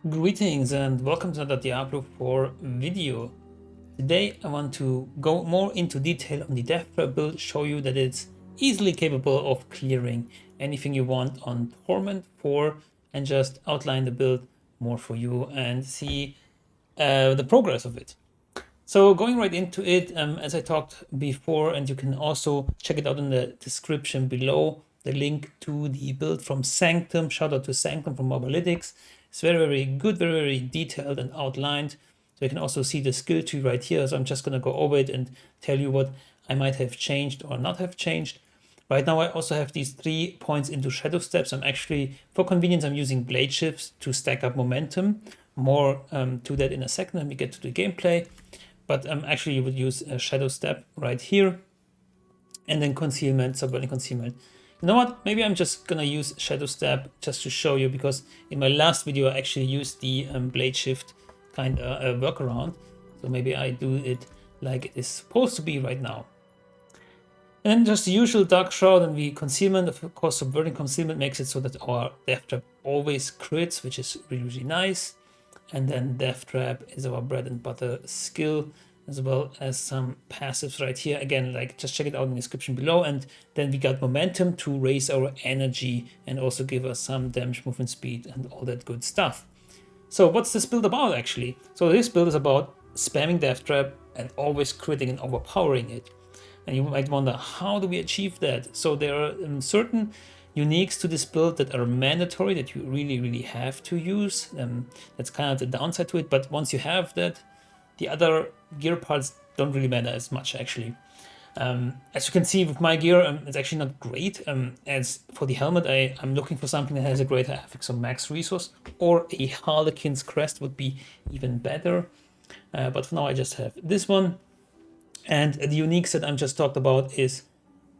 Greetings and welcome to another Diablo 4 video. Today I want to go more into detail on the Death Trap build, show you that it's easily capable of clearing anything you want on Torment 4 and just outline the build more for you and see the progress of it. So going right into it, as I talked before, and you can also check it out in the description below, the link to the build from Sanctum. Shout out to Sanctum from Mythics. It's very, very good, very, very detailed and outlined. So you can also see the skill tree right here. So I'm just going to go over it and tell you what I might have changed or not have changed. Right now I also have these 3 points into shadow steps. I'm actually, for convenience, I'm using blade shifts to stack up momentum. More to that in a second when we get to the gameplay. But actually you would use a shadow step right here. And then concealment, subverting concealment. You know what? Maybe I'm just gonna use shadow step just to show you, because in my last video I actually used the blade shift kind of workaround. So maybe I do it like it is supposed to be right now. And then just the usual dark shroud, and the concealment. Of course, subverting concealment makes it so that our death trap always crits, which is really, really nice. And then death trap is our bread and butter skill, as well as some passives right here. Again, like, just check it out in the description below. And then we got momentum to raise our energy and also give us some damage, movement speed, and all that good stuff. So what's this build about actually? So this build is about spamming death trap and always critting and overpowering it. And you might wonder, how do we achieve that? So there are certain uniques to this build that are mandatory, that you really, really have to use. That's kind of the downside to it. But once you have that, the other gear parts don't really matter as much actually. As you can see with my gear, it's actually not great. As for the helmet, I'm looking for something that has a greater affix on max resource, or a Harlequin's crest would be even better. But for now I just have this one. And the uniques that I just talked about is,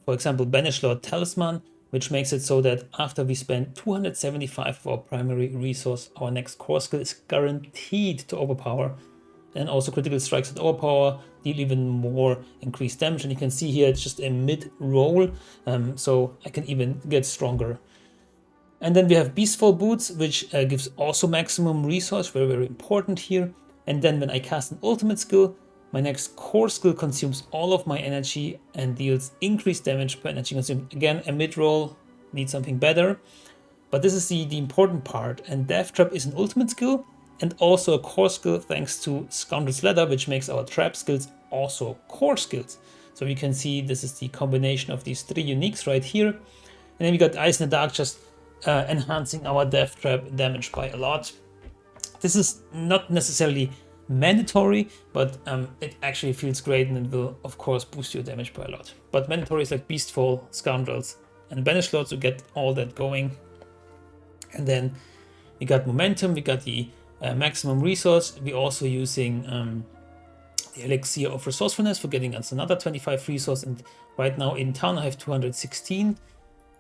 for example, Banish Lord Talisman, which makes it so that after we spend 275 of our primary resource, our next core skill is guaranteed to overpower. And also critical strikes at overpower deal even more increased damage. And you can see here it's just a mid-roll, so I can even get stronger. And then we have Beastfall Boots, which gives also maximum resource, very, very important here. And then when I cast an ultimate skill, my next core skill consumes all of my energy and deals increased damage per energy consumed. Again, a mid-roll needs something better. But this is the important part. And Death Trap is an ultimate skill and also a core skill thanks to Scoundrel's Ladder, which makes our trap skills also core skills. So you can see this is the combination of these 3 uniques right here. And then we got Ice in the Dark, just enhancing our Death Trap damage by a lot. This is not necessarily mandatory, but it actually feels great, and it will of course boost your damage by a lot. But mandatory is like Beastfall, Scoundrels, and Banish Lords to get all that going. And then we got momentum, we got the maximum resource. We're also using the Elixir of Resourcefulness for getting us another 25 resource, and right now in town I have 216.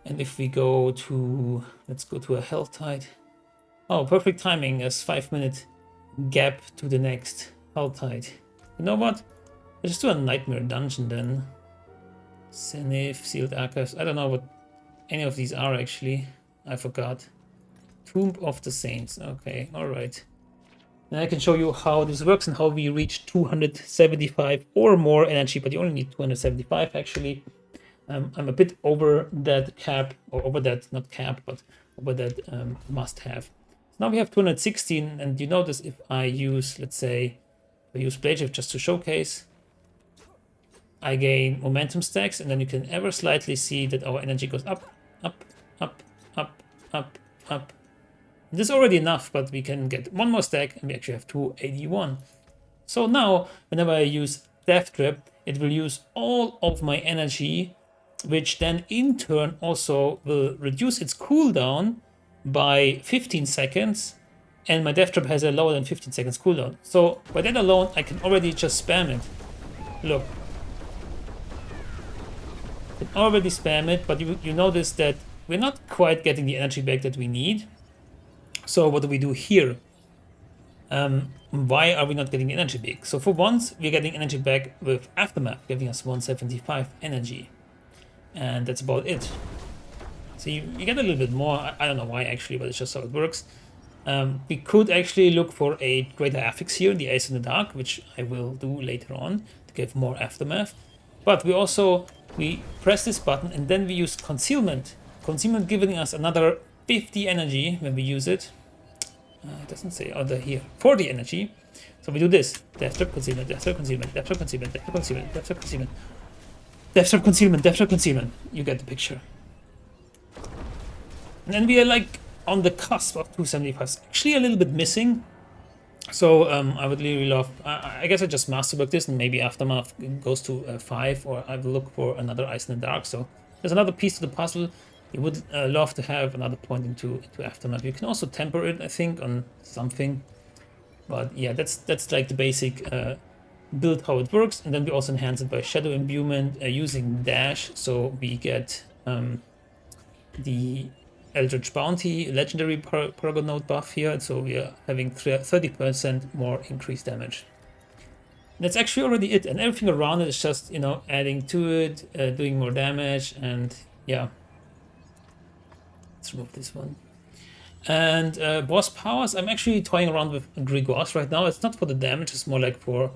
And if we go to, let's go to a Health Tide. Oh, perfect timing, as 5-minute gap to the next Health Tide. You know what? Let's just do a Nightmare Dungeon then. Zenith, Sealed Archives. I don't know what any of these are actually. I forgot. Tomb of the Saints. Okay, alright. Then I can show you how this works and how we reach 275 or more energy, but you only need 275 actually. I'm a bit over that cap, or over that, not cap, but over that must have. Now we have 216, and you notice if I use, let's say, I use Blade Shift just to showcase, I gain momentum stacks, and then you can ever slightly see that our energy goes up, up, up, up, up, up. This is already enough, but we can get 1 more stack, and we actually have 281. So now, whenever I use Death Trap, it will use all of my energy, which then in turn also will reduce its cooldown by 15 seconds, and my Death Trap has a lower than 15 seconds cooldown. So by that alone, I can already just spam it. Look. I can already spam it, but you notice that we're not quite getting the energy back that we need. So what do we do here? Why are we not getting energy back? So for once, we're getting energy back with Aftermath, giving us 175 energy. And that's about it. So you get a little bit more. I don't know why actually, but it's just how it works. We could actually look for a greater affix here, the Ace in the Dark, which I will do later on to give more aftermath. But we press this button and then we use concealment. Concealment giving us another 50 energy when we use it. It doesn't say other here. 40 energy. So we do this. Death trap concealment, death trap concealment, death trap concealment, death trap concealment, death trap concealment. Death trap concealment, death trap concealment. You get the picture. And then we are like on the cusp of 275. Actually a little bit missing. So I would really love, I guess I just masterwork this and maybe Aftermath goes to 5, or I will look for another Ice in the Dark. So there's another piece to the puzzle. You would love to have another point into Aftermath. You can also temper it, I think, on something. But yeah, that's like the basic build how it works. And then we also enhance it by Shadow Imbuement using Dash. So we get the Eldritch Bounty Legendary Paragon Node buff here, so we are having 30% more increased damage. That's actually already it, and everything around it is just, you know, adding to it, doing more damage, and yeah. Let's remove this one. And boss powers, I'm actually toying around with Grigoise right now. It's not for the damage, it's more like for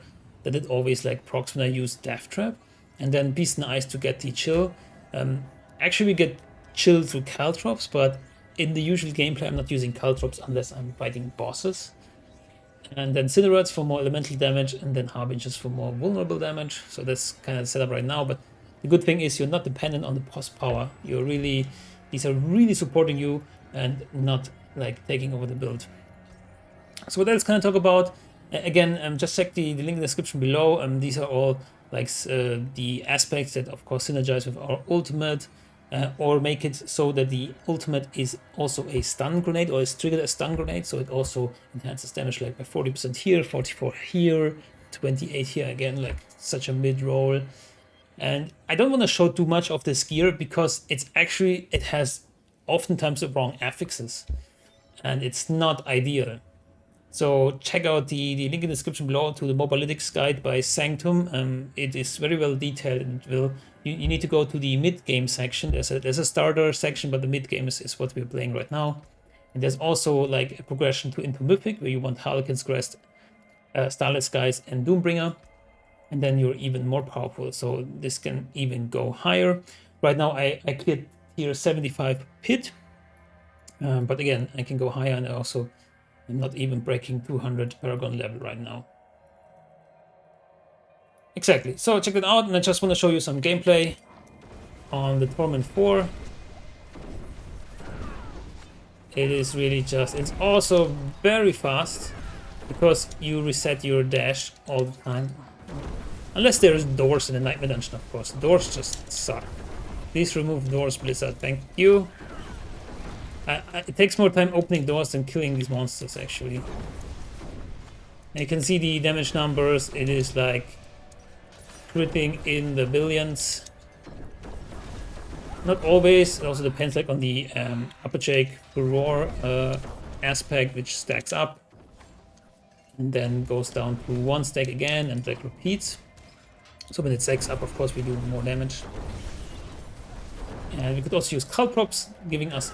that it always like procs when I use Death Trap, and then Beast and Ice to get the chill. Actually, we get chill through caltrops, but in the usual gameplay I'm not using caltrops unless I'm fighting bosses. And then Cinerates for more elemental damage, and then Harbingers for more vulnerable damage. So that's kind of the setup right now, but the good thing is you're not dependent on the boss power. These are really supporting you and not like taking over the build. So what else can I talk about? Again, just check the link in the description below. These are all like the aspects that of course synergize with our ultimate. Or make it so that the ultimate is also a stun grenade, or is triggered as stun grenade, so it also enhances damage like by 40% here, 44 here, 28 here, again like such a mid roll. And I don't want to show too much of this gear because it has oftentimes the wrong affixes and it's not ideal. So check out the link in the description below to the Mobalytics guide by Sanctum. It is very well detailed, and it will. You need to go to the mid-game section. There's a starter section, but the mid-game is what we're playing right now. And there's also like a progression into Mythic, where you want Harlequin's Crest, Starlit Skies, and Doombringer. And then you're even more powerful. So this can even go higher. Right now I cleared here 75 pit. But again, I can go higher, and I'm not even breaking 200 Paragon level right now. Exactly, so check that out, and I just want to show you some gameplay on the Torment 4. It is really just, it's also very fast, because you reset your dash all the time. Unless there's doors in the Nightmare Dungeon, of course. Doors just suck. Please remove doors, Blizzard, thank you. It takes more time opening doors than killing these monsters, actually. And you can see the damage numbers, it is like critting in the billions. Not always, it also depends like on the upper Jake roar aspect, which stacks up and then goes down to 1 stack again and like repeats. So when it stacks up, of course we do more damage. And we could also use caltrops, giving us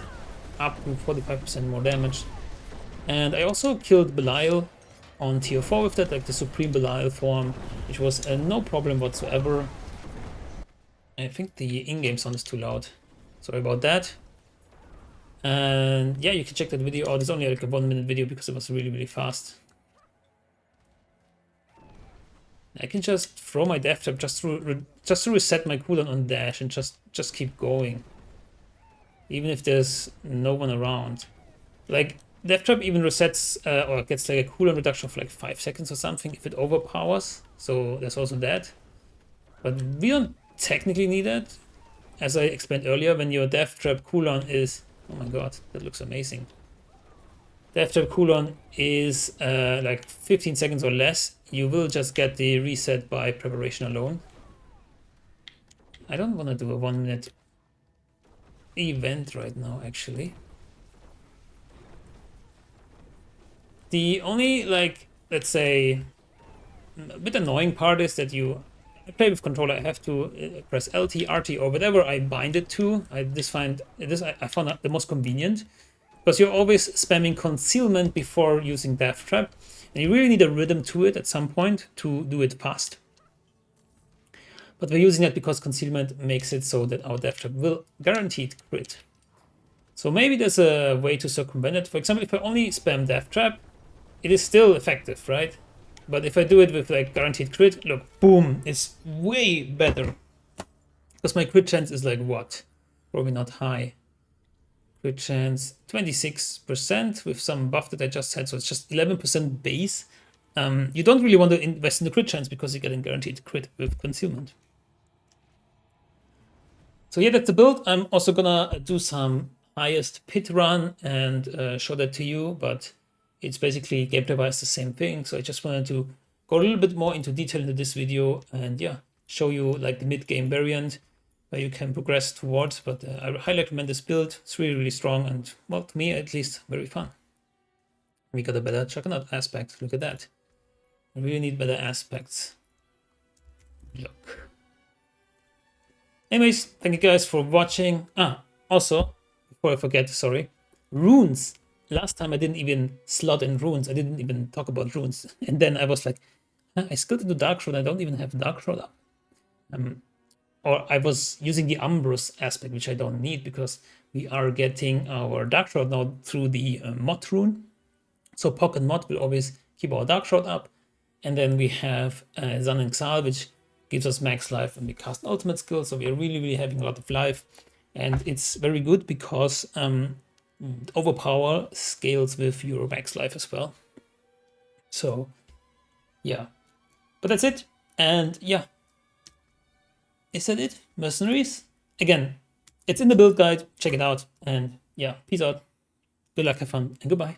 up to 45% more damage. And I also killed Belial on tier 4 with that, like the Supreme Belial form, which was no problem whatsoever. I think the in-game sound is too loud. Sorry about that. And yeah, you can check that video out. It's only like a 1-minute video because it was really, really fast. I can just throw my death trap just to reset my cooldown on dash and just keep going. Even if there's no one around. Like, Death Trap even resets or gets like a cooldown reduction of like 5 seconds or something if it overpowers. So there's also that. But we don't technically need that. As I explained earlier, when your Death Trap cooldown is... Oh my god, that looks amazing. Death Trap cooldown is like 15 seconds or less. You will just get the reset by preparation alone. I don't want to do a 1-minute event right now, actually. The only, like, let's say, a bit annoying part is that I play with controller, I have to press LT, RT, or whatever I bind it to. I found that the most convenient. because you're always spamming concealment before using Death Trap, and you really need a rhythm to it at some point to do it fast. But we're using that because concealment makes it so that our Death Trap will guaranteed crit. So maybe there's a way to circumvent it. For example, if I only spam Death Trap, it is still effective, right? But if I do it with like guaranteed crit, look, boom, it's way better. Because my crit chance is like what? Probably not high. Crit chance 26% with some buff that I just had, so it's just 11% base. You don't really want to invest in the crit chance because you're getting guaranteed crit with concealment. So yeah, that's the build. I'm also gonna do some highest pit run and show that to you, but it's basically gameplay-wise the same thing. So I just wanted to go a little bit more into detail into this video and yeah, show you like the mid-game variant where you can progress towards. But I highly recommend this build. It's really, really strong and, well, to me at least, very fun. We got a better juggernaut aspect. Look at that. I really need better aspects. Look. Anyways, thank you guys for watching. Also, before I forget, sorry, runes. Last time I didn't even slot in runes. I didn't even talk about runes. And then I was like, I still do Dark Shroud. I don't even have Dark Shroud up. Or I was using the Ambrose aspect, which I don't need because we are getting our Dark Shroud now through the mod rune. So Pocket Mod will always keep our Dark Shroud up. And then we have Sun and Xal, which gives us max life when we cast ultimate skill. So we are really, really having a lot of life. And it's very good because overpower scales with your max life as well. So yeah, but that's it. And yeah, is that it? Mercenaries? Again, it's in the build guide. Check it out. And yeah, peace out. Good luck, have fun, and goodbye.